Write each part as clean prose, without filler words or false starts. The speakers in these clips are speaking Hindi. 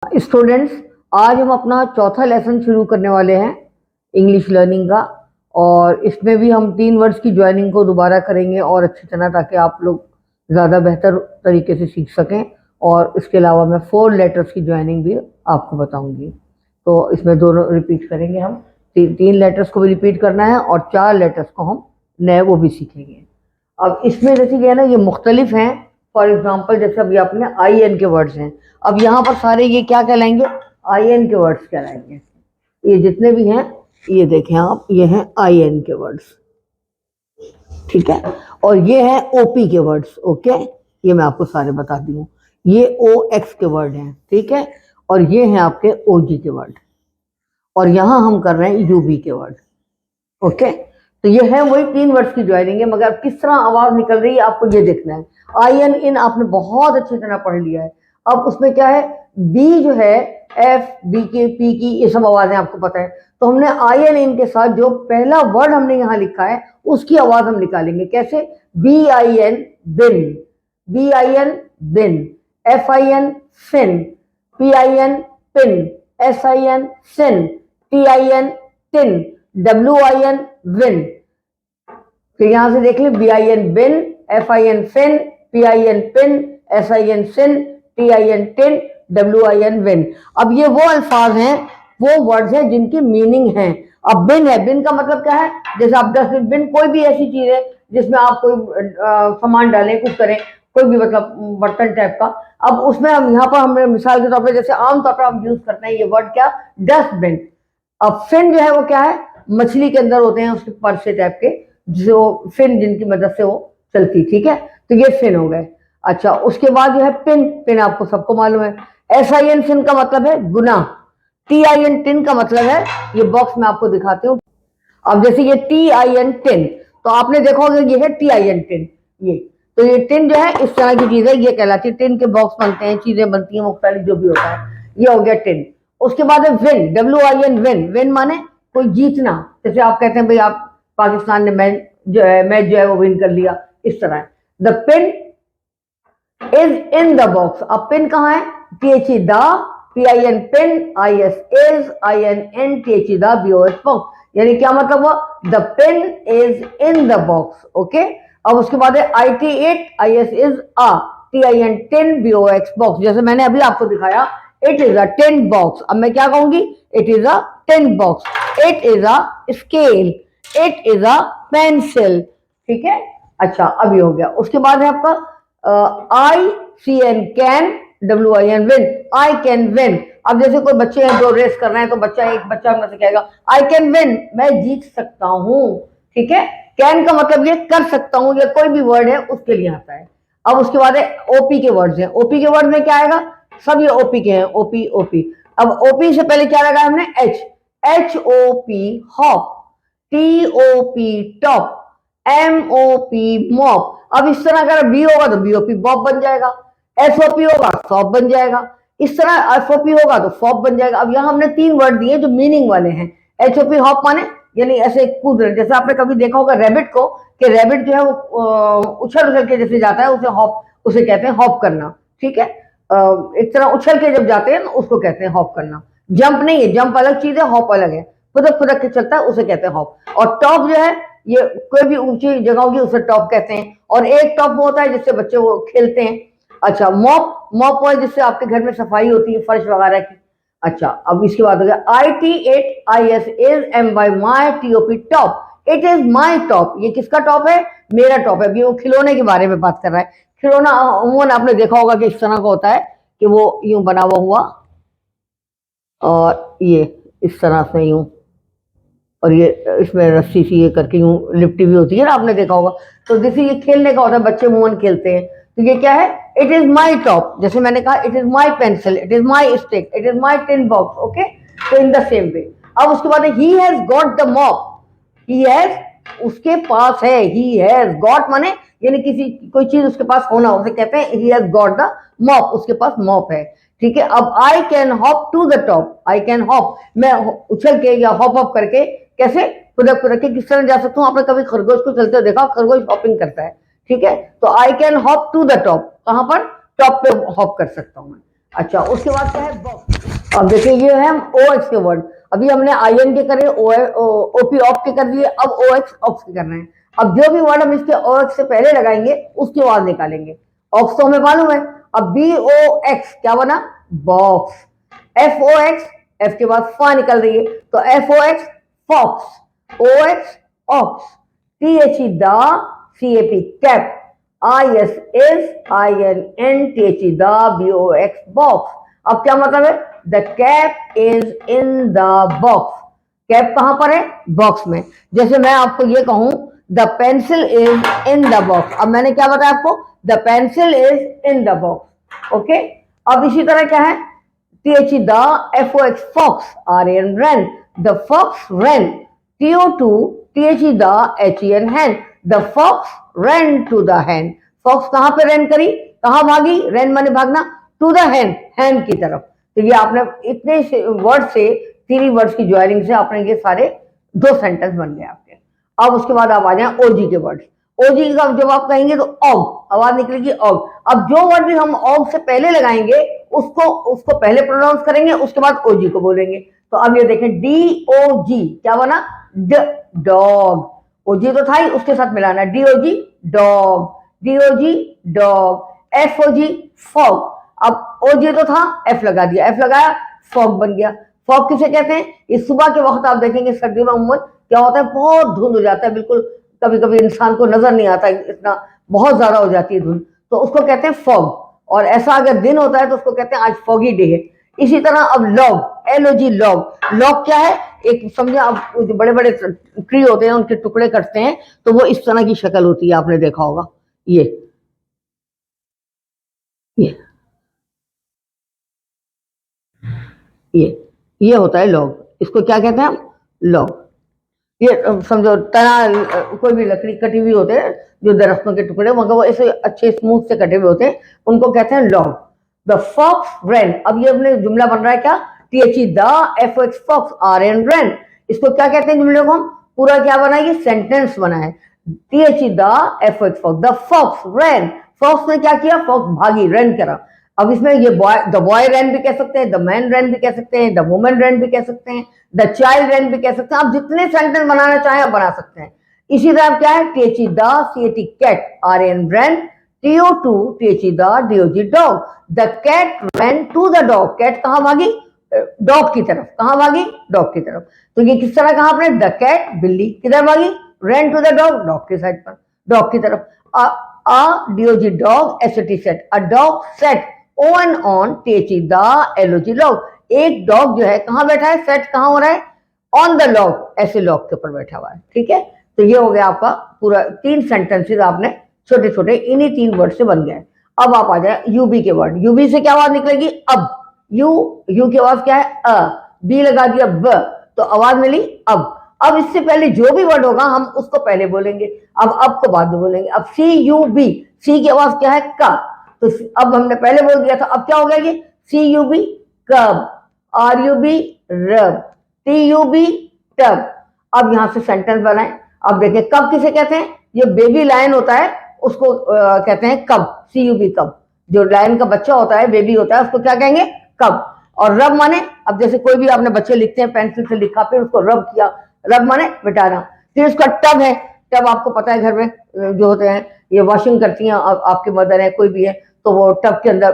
स्टूडेंट्स, आज हम अपना चौथा लेसन शुरू करने वाले हैं इंग्लिश लर्निंग का। और इसमें भी हम 3 वर्ड्स की ज्वाइनिंग को दोबारा करेंगे और अच्छी तरह, ताकि आप लोग ज़्यादा बेहतर तरीके से सीख सकें। और इसके अलावा मैं 4 लेटर्स की ज्वाइनिंग भी आपको बताऊंगी। तो इसमें दोनों रिपीट करेंगे हम। 3 लेटर्स को भी रिपीट करना है और 4 लेटर्स को हम नए वो भी सीखेंगे। अब इसमें जैसे कि है ना, ये मुख्तलिफ हैं। फॉर एग्जाम्पल, जैसे अभी आपने आई एन के वर्ड्स हैं। अब यहाँ पर सारे ये क्या कहलाएंगे? आई एन के वर्ड्स कहलाएंगे। ये जितने भी हैं, ये देखें आप, ये हैं आई एन के वर्ड्स, ठीक है। और ये हैं ओपी के वर्ड्स, ओके। ये मैं आपको सारे बता दी हूँ। ये ओ एक्स के वर्ड हैं, ठीक है। और ये हैं आपके ओ जी के वर्ड। और यहाँ हम कर रहे हैं यूबी के वर्ड, ओके। तो ये है वही 3 वर्ड्स की ज्वाइनिंग है, मगर किस तरह आवाज निकल रही है आपको ये देखना है। आई एन इन आपने बहुत अच्छी तरह पढ़ लिया है। अब उसमें क्या है, बी जो है, एफ बी के पी की ये सब आवाजें आपको पता है। तो हमने आई एन इन के साथ जो पहला वर्ड हमने यहाँ लिखा है उसकी आवाज हम निकालेंगे। कैसे? B I N bin, B I N bin, F I N fin, P I N pin, S I N sin, T I N tin, W I N win. फिर यहां से देख ले, B I N bin, F I N fin, P I N pin, S I N sin, T I N tin, W I N win. अब ये वो अल्फाज हैं, वो वर्ड्स हैं जिनकी मीनिंग है। अब बिन है, बिन का मतलब क्या है? जैसे आप 10 बिन कोई भी ऐसी चीज है जिसमें आप कोई सामान डालें, कुक करें, कोई भी मतलब बर्तन टाइप का। अब उसमें हम यहाँ पर हमने मिसाल के तौर पर, जैसे आमतौर पर हम यूज करते हैं ये वर्ड क्या, डस्टबिन। अब फिन जो है वो क्या है? मछली के अंदर होते हैं उसके पर से टाइप के, जो फिन जिनकी मदद से वो चलती, ठीक है। तो ये फिन हो गए। अच्छा, उसके बाद जो है पिन, पिन आपको सबको मालूम है। एस आई एन फिन का मतलब है गुना। टी आई एन टिन का मतलब है, ये बॉक्स में आपको दिखाती हूँ। अब जैसे ये टी आई एन टिन, तो आपने देखा होगा ये है टी आई एन टिन। ये तो ये टिन जो है इस तरह की चीज है, ये कहलाती है टिन के बॉक्स बनते हैं, चीजें बनती हैं मुख्तलिफ जो भी होता है। ये हो गया टिन। उसके बाद है win, W I N win. Win माने कोई जीतना। जैसे आप कहते हैं भाई आप पाकिस्तान ने मैच जो है वो विन कर लिया, इस तरह। The pin is in the box. अब पिन कहाँ है? T H E the, P I N pin, I S is, I N in T H E the, B O S box. यानी क्या मतलब हुआ? The pin is in the box, okay. अब उसके बाद है I T it, I S is a, T I N tin, B O X box. जैसे मैंने अभी आपको दिखाया, it is a tin box. अब मैं क्या कहूंगी? It is a tin box. It is a scale, it is a pencil, ठीक है। अच्छा, अब ये हो गया। उसके बाद है आपका I C N can, W I N win, I can win. अब जैसे कोई बच्चे हैं जो रेस कर रहे हैं, तो एक बच्चा में से कहेगा आई कैन विन, मैं जीत सकता हूं, ठीक है। कैन का मतलब ये कर सकता हूं, या कोई भी वर्ड है उसके लिए आता है। अब उसके बाद है ओपी के वर्ड्स हैं। ओपी के वर्ड में क्या आएगा? सब ये ओपी के हैं, ओपी ओपी। अब ओपी से पहले क्या लगा हमने? H, H O P hop, T O P top, M O P mop. अब इस तरह अगर बी होगा तो बीओपी बॉप बन जाएगा, एसओपी होगा सॉप बन जाएगा, इस तरह एफओपी होगा तो फॉप बन जाएगा। अब यहाँ हमने 3 वर्ड दिए जो मीनिंग वाले हैं। एचओपी हॉप माने यानी ऐसे कूद रहे, जैसे आपने कभी देखा होगा रैबिट को, कि रैबिट जो है वो उछल उछल के जैसे जाता है, उसे हॉप, उसे कहते हैं हॉप करना, ठीक है। एक तरह उछल के जब जाते हैं उसको कहते हैं हॉप करना। जंप नहीं है, जंप अलग चीज है, हॉप अलग है। फुदक फुदक के चलता है, उसे कहते हैं हॉप। और टॉप जो है, ये कोई भी ऊंची जगह होगी उसे टॉप कहते हैं। और एक टॉप होता है जिससे बच्चे वो खेलते हैं। अच्छा, मॉप, मॉप है जिससे आपके घर में सफाई होती है, फर्श वगैरह की। अच्छा, अब इसके बाद हो गया I T it, I S is, M Y my, T O P top. It is my top. ये किसका टॉप है? मेरा टॉप है। अभी वो खिलौने के बारे में बात कर रहा है। खिलौना अमूमन आपने देखा होगा कि इस तरह का होता है, कि वो यूं बना हुआ, और ये इस तरह से यूं, और ये इसमें रस्सी सी ये करके यूं लिपटी हुई होती है ना, आपने देखा होगा। तो जैसे ये खेलने का होता है, बच्चे मुमन खेलते हैं। तो ये क्या है? It is my top. जैसे मैंने कहा it is my pencil, it is my stick, it is my tin box, okay. तो इन द सेम वे। अब उसके बाद ही has got the mop. He has, उसके पास है। ही हैज गॉट माने यानी किसी कोई चीज उसके पास होना, उसे कहते हैं he has got the mop, उसके पास मॉप है, ठीक है। अब I can hop to the top. I can hop, मैं उछल के या हॉप अप करके, कैसे फुदक फुदक के किस तरह जा सकता हूँ? आपने कभी खरगोश को चलते देखा? खरगोश हॉपिंग करता है, ठीक है। तो I can hop to the top, कहां पर? टॉप पे हॉप कर सकता हूं मैं। अच्छा, उसके बाद क्या है बॉक्स। अब देखिए ये है ओ एक्स के वर्ड। अभी हमने आई एन के करे, ओपी ऑफ के कर दिए, अब ओ एक्स ऑक्स के कर रहे हैं। अब जो भी वर्ड हम इसके ओ एक्स से पहले लगाएंगे उसकी आवाज निकालेंगे। ऑक्स तो हमें मालूम है। अब बी ओ एक्स क्या बना, box. F O X, F के बाद फा निकल रही है तो F O X fox. O X ox. T H E the, C A P cap, I S is, I N in T H E the, B O X box. अब क्या मतलब है, the cap is in the box. Cap कहां पर है, बॉक्स में। जैसे मैं आपको ये कहूं the pencil is in the box, अब मैंने क्या बताया आपको, the pencil is in the box. Okay. अब इसी तरह क्या है, th the fox fox, ran ran, the fox ran, to th the hen hen, the fox ran to the hen। fox कहां पे रन करी, कहां भागी, रन माने भागना, टू द hen, hen की तरफ। तो ये आपने इतने वर्ड से, 3 वर्ड्स की ज्वाइनिंग से आपने ये सारे 2 सेंटेंस बन गए आपके। अब उसके बाद आप आ जाए ओजी के वर्ड। ओजी का जब आप कहेंगे तो ऑग आवाज निकलेगी, ऑग। अब जो वर्ड भी हम ऑग से पहले लगाएंगे उसको उसको पहले प्रोनाउंस करेंगे, उसके बाद ओजी को बोलेंगे। तो अब ये देखें डी ओ जी क्या बना, ड, डॉग। ओजी तो था ही, उसके साथ मिलाना, D O G dog, D O G dog, F O G fog. अब ओजी तो था, एफ लगा दिया, एफ लगाया, फॉग बन गया। फॉग किसे कहते हैं, इस सुबह के वक्त आप देखेंगे सर्दियों में उम्र क्या होता है, बहुत धुंध हो जाता है, बिल्कुल कभी कभी इंसान को नजर नहीं आता, इतना बहुत ज्यादा हो जाती है धुंध, तो उसको कहते हैं फॉग। और ऐसा अगर दिन होता है तो उसको कहते हैं आज फॉगी डे है। इसी तरह अब लॉग, एल ओ जी लॉग। लॉग क्या है, एक समझे आप जो बड़े बड़े ट्री होते हैं उनके टुकड़े करते हैं तो वो इस तरह की शक्ल होती है, आपने देखा होगा। ये ये ये ये होता है लॉग, इसको क्या कहते हैं हम, लॉग। ये समझो तना, कोई भी लकड़ी कटी हुई होते हैं जो दरख्तों के टुकड़े, मगर वो ऐसे अच्छे स्मूथ से कटे हुए होते हैं, उनको कहते हैं लॉग। द फॉक्स रैन, अब ये अपने जुमला बन रहा है क्या, T H E the F X fox R N ran. इसको क्या कहते हैं जुमले को हम, पूरा क्या बना है, ये सेंटेंस बना है। T H E the F X fox, the fox ran. Fox ने क्या किया, फॉक्स भागी, रन करा। अब इसमें ये बॉय, द बॉय रैन भी कह सकते हैं, द मैन रैन भी कह सकते हैं, द वुमन रैन भी कह सकते हैं, द चाइल्ड रैन भी कह सकते हैं। आप जितने सेंटेंस बनाना चाहें आप बना सकते हैं। इसी तरह क्या है, T H E the, C A T cat, R N ran, T O to T H E the, D O G dog. The cat ran to the dog, cat कहां भागी, डॉग की तरफ, कहां भागी, डॉग की तरफ। तो ये किस तरह कहा आपने, द कैट बिल्ली किधर भागी, ran to the dog, dog के साइड पर, डॉग की तरफ। A D O G dog, S T set, a dog set, O N on, T H E the, L O G log. एक डॉग जो है कहां बैठा है, सेट कहां हो रहा है, ऑन द लॉग, ऐसे लॉग के ऊपर बैठा हुआ है। ठीक है, तो ये हो गया आपका पूरा 3 सेंटेंसेस आपने छोटे छोटे इन्हीं 3 वर्ड से बन गए। अब आप आ जाए यूबी के वर्ड। यूबी से क्या आवाज निकलेगी, अब। यू, यू की आवाज क्या है, अ। बी लगा दिया ब, तो आवाज मिली अब। अब इससे पहले जो भी वर्ड होगा हम उसको पहले बोलेंगे, अब को बाद में बोलेंगे। अब सी यू बी, सी की आवाज क्या है, का। तो अब हमने पहले बोल दिया था, अब क्या हो गया ये, सी यू बी कब, आर यू बी रब, टी यू बी टब। अब यहां से सेंटेंस बनाए। अब देखें कब किसे कहते हैं, ये बेबी लायन होता है उसको कहते हैं कब, सी यू बी कब। जो लायन का बच्चा होता है, बेबी होता है, उसको क्या कहेंगे, कब। और रब माने, अब जैसे कोई भी आपने बच्चे लिखते हैं पेंसिल से लिखा, फिर उसको रब किया, रब माने मिटाना। फिर उसका टब है, टब आपको पता है घर में जो होते हैं, ये वॉशिंग करती हैं आपकी मदर है कोई भी है, तो वो टब के अंदर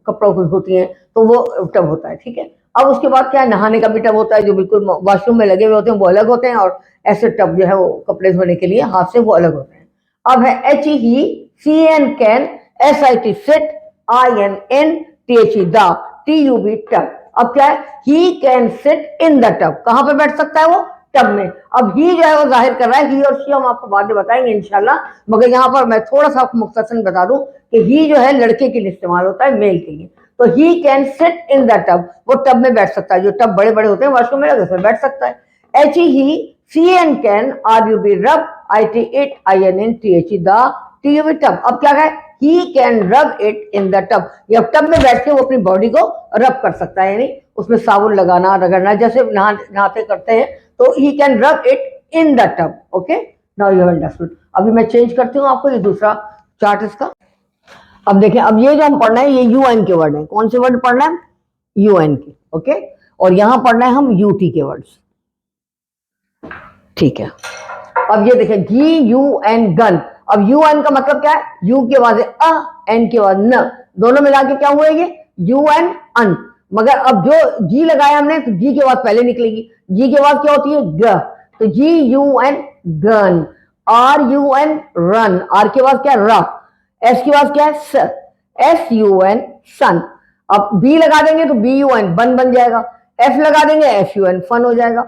कपड़ों को धोती हैं, तो वो टब होता है। ठीक है, अब उसके बाद क्या है, नहाने का भी टब होता है जो बिल्कुल वॉशरूम में लगे हुए होते हैं, वो अलग होते हैं, और ऐसे टब जो है वो कपड़े धोने के लिए हाथ से, वो अलग होते हैं। अब है H he, C N can, S I T sit, I N in, T H E the, T U B tub. अब क्या है, he can sit in the tub, कहां पे बैठ सकता है वो, टब में। अब ही जो है वो जाहिर कर रहा है, ही और शी हम आपको बाद में बताएंगे इंशाल्लाह, मगर यहाँ पर मैं थोड़ा सा आपको मुख्तसर बता दूं कि ही जो है लड़के के लिए इस्तेमाल होता है, मेल के लिए। तो ही can sit in the tub, वो टब में बैठ सकता है, जो टब बड़े बड़े होते हैं वॉशरूम में लगे उसमें बैठ सकता है। H he, C N can, R U B rub, I T it, I N in, T H E the, T U B tub. अब क्या है, he can rub it in the tub, या टब में बैठ के वो अपनी बॉडी को रब कर सकता है, यानी उसमें साबुन लगाना, रगड़ना, जैसे नहाते करते हैं, तो ही can rub it in the tub. Okay, now you have understood. अभी मैं चेंज करती हूँ आपको, ये दूसरा चार्ट इसका। अब देखें, अब ये जो हम पढ़ना है ये यूएन के वर्ड है। कौन से वर्ड पढ़ना है? यूएन के, ओके। और यहां पढ़ना है हम यूटी के वर्ड्स, ठीक है। अब ये देखें, जी यू एन गन। अब यू एन का मतलब क्या है? यू के बाद अ, एन के बाद न, दोनों मिला के क्या हुआ ये? यू एन अन। मगर अब जो जी लगाया हमने तो जी के बाद पहले निकलेगी, जी के बाद क्या होती है? ग। तो G U N gun, R U N run, R के बाद क्या? र। एस के बाद क्या है? स, एस यू एन सन। अब बी लगा देंगे तो बी यू एन बन बन जाएगा, एफ लगा देंगे एफ यू एन फन हो जाएगा,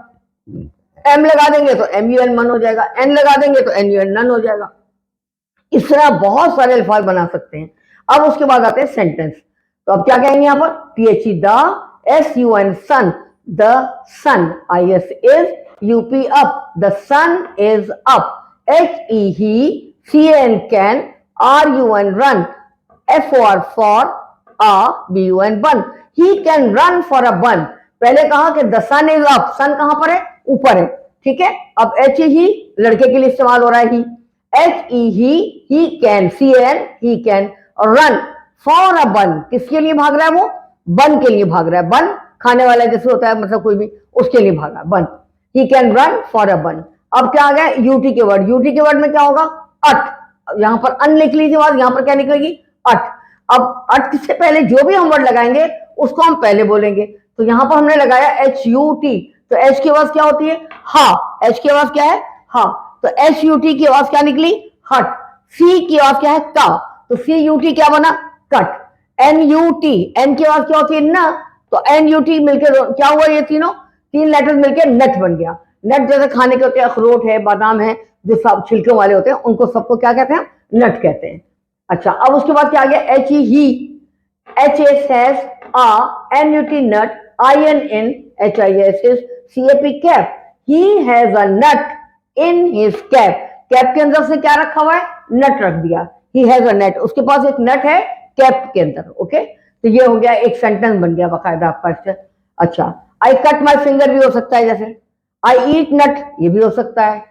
एम लगा देंगे तो एम यू एन मन हो जाएगा, एन लगा देंगे तो एन यू एन नन हो जाएगा। इस तरह बहुत सारे अल्फाज बना सकते हैं। अब उसके बाद आते हैं सेंटेंस। तो अब क्या कहेंगे यहां पर? T the, S U N sun, the sun, I S is, U P up, the sun is up, H E he, C N can, R U N run, F O R for, a B U N bun, he can run for a bun. पहले कहा कि the sun is up, sun कहां पर है? ऊपर है, ठीक है। अब एच ही लड़के के लिए इस्तेमाल हो रहा है, he, H E he can, C N he can, run for a bun, किसके लिए भाग रहा है वो? बन के लिए भाग रहा है, बन खाने वाला जैसे होता है, मतलब कोई भी, उसके लिए भाग रहा है, बन, he can run for a बन। अब क्या आ गया? यूटी के वर्ड, यूटी के वर्ड में क्या होगा? अट। यहां पर अन लिख लीजिए, बाद यहां पर क्या निकलेगी? अट। अब अट से पहले जो भी हम वर्ड लगाएंगे उसको हम पहले बोलेंगे। तो यहां पर हमने लगाया एच यू टी, तो एच की आवाज क्या होती है? हा। एच की आवाज क्या है? हा। तो एच यू टी की आवाज क्या निकली? हट। सी की आवाज क्या है? का। तो सी यू टी क्या बना? Cut. N U T, N की आवाज क्या होती है? ना। तो एन यू टी मिलकर क्या हुआ? ये तीनों, तीन लेटर मिलकर नट बन गया। नट जैसे खाने के होते हैं, अखरोट है, बादाम है, जो सब छिलके वाले होते हैं, उनको सबको क्या कहते हैं? नट कहते हैं। अच्छा, अब उसके बाद क्या आ गया? H E he, H S S, a N U T nut, I N in, H I S his, C A P cap, he has a nut in his cap. Cap के अंदर से क्या रखा हुआ है? नट रख दिया, ही हैज अ नट, उसके पास एक नट है कैप के अंदर, ओके। तो ये हो गया, एक सेंटेंस बन गया बाकायदा आपका। अच्छा, आई कट माई फिंगर भी हो सकता है, जैसे आई ईट नट, ये भी हो सकता है।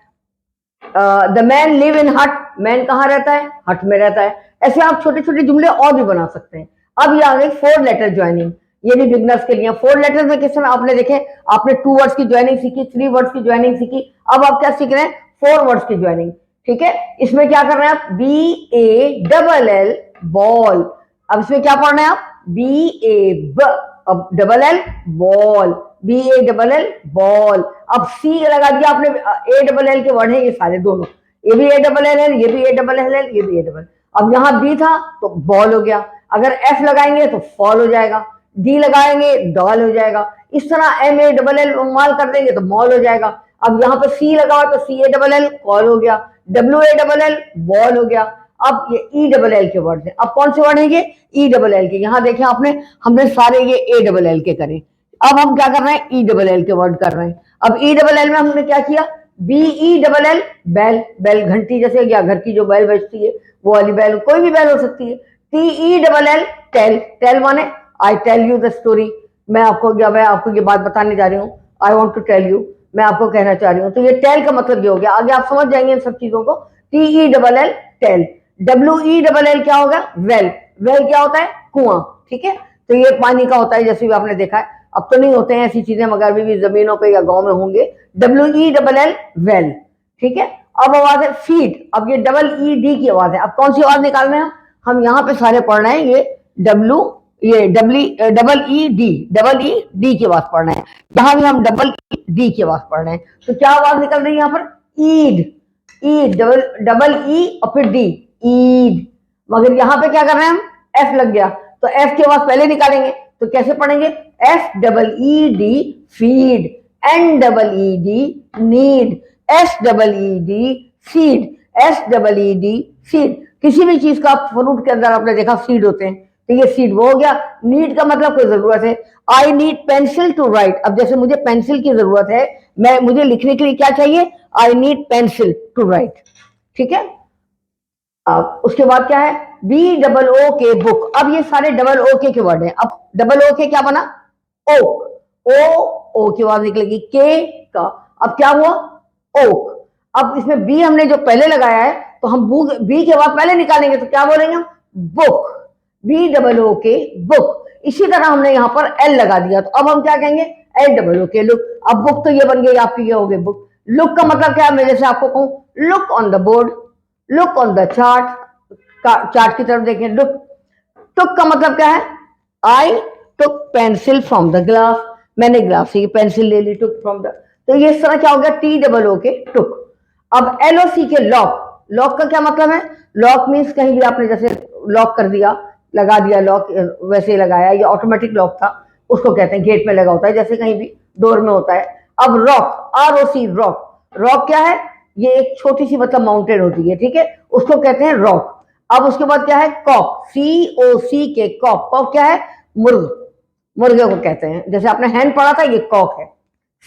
द मैन लिव इन हट, मैन कहाँ रहता है? हट में रहता है। ऐसे आप छोटे छोटे जुमले और भी बना सकते हैं। अब ये आ गई 4 लेटर ज्वाइनिंग, ये भी बिगनर्स के लिए। 4 लेटर्स में किस तरह आपने देखे, आपने 2 वर्ड्स की ज्वाइनिंग सीखी, 3 वर्ड्स की ज्वाइनिंग सीखी, अब आप क्या सीख रहे हैं? 4 वर्ड्स की ज्वाइनिंग, ठीक है। इसमें क्या कर रहे हैं आप? B A double L, ball. अब इसमें क्या पढ़ना है आप? बी ए ब, अब double L, ball, B A double L, ball. अब सी लगा दिया आपने, ए डबल एल के वर्ड है ये सारे दोनों, ये भी ए डबल एल है, ये भी ए डबल एल है, ये भी ए डबल। अब यहां बी था तो बॉल हो गया, अगर एफ लगाएंगे तो फॉल हो जाएगा, डी लगाएंगे डॉल हो जाएगा, इस तरह एम ए डबल एल माल कर देंगे तो मॉल हो जाएगा। अब यहाँ पे सी लगा तो सी ए डबल एल, कॉल हो गया, W A double L, ball हो गया। अब ये ई डबल एल के वर्ड है, अब कौन से वर्ड है ये? ई डबल एल के। यहाँ देखें आपने, हमने सारे ये ए डबल एल के करे। अब हम क्या कर रहे हैं? ई डबल एल के वर्ड कर रहे हैं। अब ई डबल एल में हमने क्या किया? बी ई डबल एल, बैल, बैल घंटी जैसे, या घर की जो बैल बजती है वो वाली बैल, कोई भी बैल हो सकती है। T E double L, tell, tell माने I tell you the story, मैं आपको ये बात बताने जा रही हूँ, I want to tell you, मैं आपको कहना चाह रही हूँ। तो ये टेल का मतलब ये हो गया, आगे आप समझ जाएंगे इन सब चीजों को। T E double L, tell. W E double L क्या होगा? वेल, वेल क्या होता है? कुआं, ठीक है। तो ये पानी का होता है, जैसे भी आपने देखा है। अब तो नहीं होते हैं ऐसी चीजें, मगर अभी भी जमीनों पे या गांव में होंगे। W E double L, well, ठीक है। अब आवाज है फीड, अब ये डबल ई डी की आवाज है। अब कौन सी आवाज निकाल रहे हैं हम यहाँ पे सारे पढ़ रहे हैं, ये डब्ल्यू, ये डबल ई डी की आवाज पढ़ रहे हैं। यहाँ भी हम डबल ई डी की आवाज पढ़ रहे हैं। तो क्या आवाज निकल रही है यहाँ पर? ईड, ईड, डबल ई और फिर डी, ईड। मगर यहाँ पे क्या कर रहे हैं हम? एफ लग गया, तो एफ की आवाज पहले निकालेंगे। तो कैसे पढ़ेंगे? F double E D, feed, N double E D, need, S double E D, seed, S double E D, seed. किसी भी चीज का फ्रूट के अंदर आपने देखा सीड होते हैं, तो ये सीड वो हो गया। नीड का मतलब कोई जरूरत है, I need pencil to write. अब जैसे मुझे पेंसिल की जरूरत है, मुझे लिखने के लिए क्या चाहिए? I need pencil to write, ठीक है। अब उसके बाद क्या है? बी डबल ओ के, बुक। अब ये सारे डबल ओ के वर्ड हैं। अब डबल ओ के क्या बना? ओक, ओ की आवाज निकलेगी, के का। अब क्या हुआ? ओक। अब इसमें बी हमने जो पहले लगाया है, तो हम बी के बाद पहले निकालेंगे तो क्या बोलेंगे हम? Book, BOOK book. इसी तरह हमने यहाँ पर L लगा दिया, तो अब हम क्या कहेंगे, LOOK लुक। अब बुक तो ये बन गई आपकी, क्या हो गई बुक। लुक का मतलब क्या है, मैं जैसे आपको कहूँ look on the board, look on the chart, chart की तरफ देखें। लुक, टुक का मतलब क्या है, आई टुक पेंसिल फ्रॉम द ग्लास, मैंने ग्लास से पेंसिल ले ली, टुक फ्रॉम द। तो ये इस तरह क्या हो गया, TOOK टुक। अब LOCK लॉक। लॉक का क्या मतलब है, लॉक मीन्स कहीं भी आपने जैसे लॉक कर दिया, लगा दिया लॉक, वैसे लगाया, ये ऑटोमेटिक लॉक था, उसको कहते हैं, गेट में लगा होता है, जैसे कहीं भी डोर में होता है। अब रॉक, ROC रॉक। रॉक क्या है, ये एक छोटी सी मतलब माउंटेन होती है, ठीक है, उसको कहते हैं रॉक। अब उसके बाद क्या है, कॉक, COCK कॉक। कॉक क्या है, मुर्ग, मुर्गे को कहते हैं, जैसे आपने हैन पढ़ा था, ये कॉक है,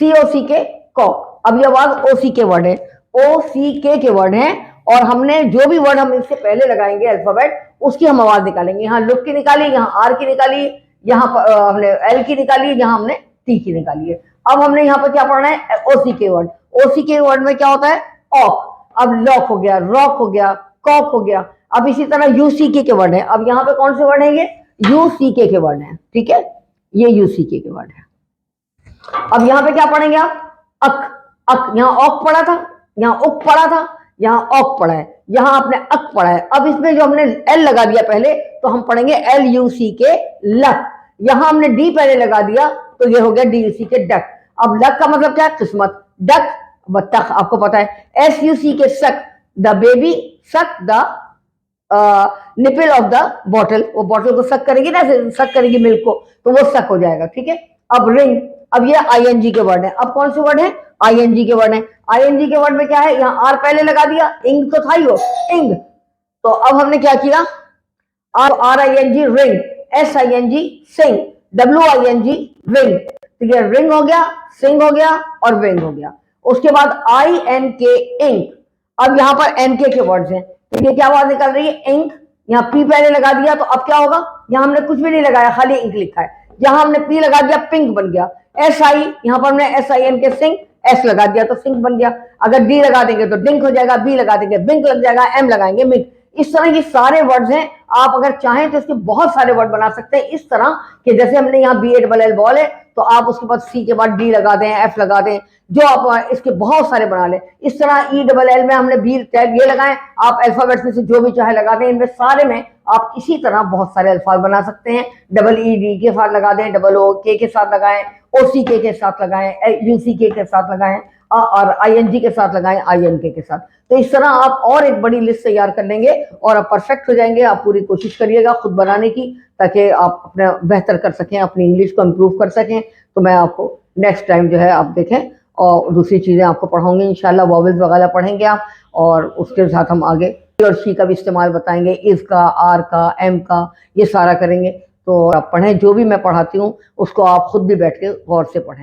COCK कॉक। अब ये आवाज OC के वर्ड है, OCK के वर्ड है, और हमने जो भी वर्ड हम इससे पहले लगाएंगे अल्फाबेट, उसकी हम आवाज निकालेंगे। यहाँ लुक की निकाली, यहाँ R की निकाली, यहाँ पर हमने L की निकाली, यहाँ हमने T की निकाली है। अब हमने यहाँ पर क्या पढ़ना है, OCK वर्ड। OCK वर्ड में क्या होता है, ऑक। अब लॉक हो गया, रॉक हो गया, कॉक हो गया। अब इसी तरह UCK के वर्ड है। अब यहाँ पे कौन से वर्ड है, ये UCK के वर्ड है, ठीक है, ये UCK के वर्ड है। अब यहाँ पे क्या पढ़ेंगे आप, अक। अक, यहाँ ऑक पढ़ा था, यहाँ उक पढ़ा था, यहाँ ऑक पढ़ा है, यहाँ आपने अक पढ़ा है। अब इसमें जो हमने L लगा दिया पहले, तो हम पढ़ेंगे LUCK लक। यहाँ हमने D पहले लगा दिया, तो ये हो गया DUCK डक। अब लक का मतलब क्या है, किस्मत। डक, बत्तख, आपको पता है। SUCK सक, the baby suck the nipple of the bottle, वो बॉटल को सक करेगी ना, सक करेगी मिल्क को, तो वो सक हो जाएगा, ठीक है। अब रिंग, अब ये ING के वर्ड है। अब कौन से वर्ड है, ING के वर्ड है। ING के वर्ड में क्या है, यहाँ R पहले लगा दिया, इंग तो था ही वो, इंग। तो अब हमने क्या किया, RING रिंग, SING सिंग, WING विंग। तो ये रिंग हो गया, सिंग हो गया और विंग हो गया। उसके बाद INK इंक। अब यहाँ पर NK के वर्ड्स हैं, तो ये क्या आवाज निकल रही है, इंक। यहाँ P पहले लगा दिया, तो अब क्या होगा, यहाँ हमने कुछ भी नहीं लगाया, खाली इंक लिखा है। यहाँ हमने P लगा दिया, पिंक बन गया। SI, यहाँ पर हमने SINK सिंग, S लगा दिया तो सिंक बन गया। अगर D लगा देंगे तो डिंक हो जाएगा, B लगा देंगे बिंक लग जाएगा, M लगाएंगे मिंक। इस तरह ये सारे वर्ड्स हैं। आप अगर चाहें तो इसके बहुत सारे वर्ड बना सकते हैं इस तरह कि जैसे हमने यहाँ BALL बॉल है, तो आप उसके बाद C के बाद D लगा दें, F लगा दें, जो आप इसके बहुत सारे बना लें। इस तरह ELL में हमने B टैग ये लगाएं, आप अल्फाबेट्स में से जो भी चाहे लगा दें। इनमें सारे में आप इसी तरह बहुत सारे अल्फाज बना सकते हैं। EED के साथ लगा दें, OOK के साथ लगाएं, OCK के साथ लगाएं, UCK के साथ लगाएं, और ING के साथ लगाएं, INK के साथ। तो इस तरह आप और एक बड़ी लिस्ट तैयार कर लेंगे और आप परफेक्ट हो जाएंगे। आप पूरी कोशिश करिएगा खुद बनाने की, ताकि आप अपना बेहतर कर सकें, अपनी इंग्लिश को इम्प्रूव कर सकें। तो मैं आपको नेक्स्ट टाइम जो है आप देखें, और दूसरी चीज़ें आपको पढ़ाऊंगी इंशाल्लाह। वॉवेल्स वगैरह पढ़ेंगे आप, और उसके साथ हम आगे और शी का भी इस्तेमाल बताएंगे, इज का, आर का, एम का, ये सारा करेंगे। तो आप पढ़ें, जो भी मैं पढ़ाती हूँ उसको आप खुद भी बैठ के गौर से पढ़ें।